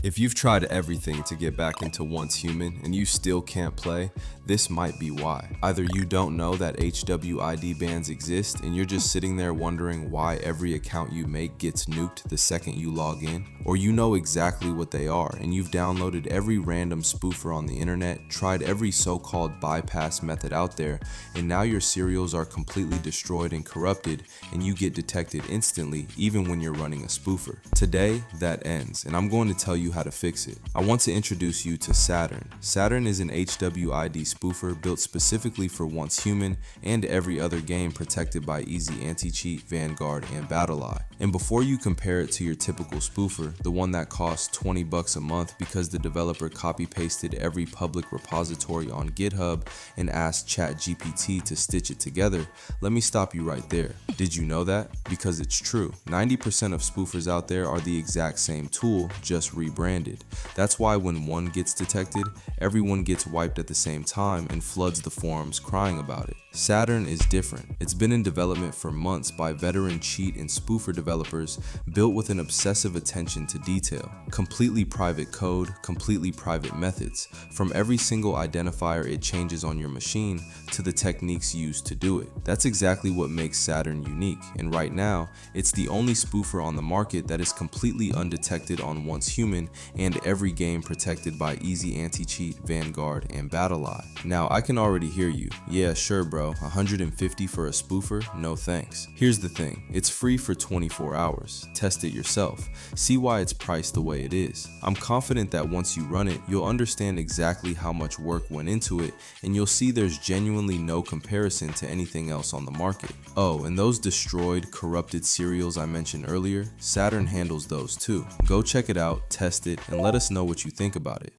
If you've tried everything to get back into Once Human and you still can't play, this might be why. Either you don't know that HWID bans exist and you're just sitting there wondering why every account you make gets nuked the second you log in, or you know exactly what they are and you've downloaded every random spoofer on the internet, tried every so-called bypass method out there, and now your serials are completely destroyed and corrupted and you get detected instantly even when you're running a spoofer. Today, that ends, and I'm going to tell you how to fix it. I want to introduce you to Saturn. Saturn is an HWID spoofer built specifically for Once Human and every other game protected by Easy Anti-Cheat, Vanguard, and BattlEye. And before you compare it to your typical spoofer, the one that costs $20 a month because the developer copy-pasted every public repository on GitHub and asked ChatGPT to stitch it together, let me stop you right there. Did you know that? Because it's true. 90% of spoofers out there are the exact same tool, just rebranded. That's why when one gets detected, everyone gets wiped at the same time and floods the forums crying about it. Saturn is different. It's been in development for months by veteran cheat and spoofer developers built with an obsessive attention to detail. Completely private code, completely private methods, from every single identifier it changes on your machine to the techniques used to do it. That's exactly what makes Saturn unique, and right now, it's the only spoofer on the market that is completely undetected on Once Human and every game protected by Easy Anti-Cheat, Vanguard, and BattlEye. Now, I can already hear you. Yeah, sure bro, 150 for a spoofer? No thanks. Here's the thing, it's free for 24 hours. Test it yourself. See why it's priced the way it is. I'm confident that once you run it, you'll understand exactly how much work went into it, and you'll see there's genuinely no comparison to anything else on the market. Oh, and those destroyed, corrupted serials I mentioned earlier, Saturn handles those too. Go check it out, test it, and let us know what you think about it.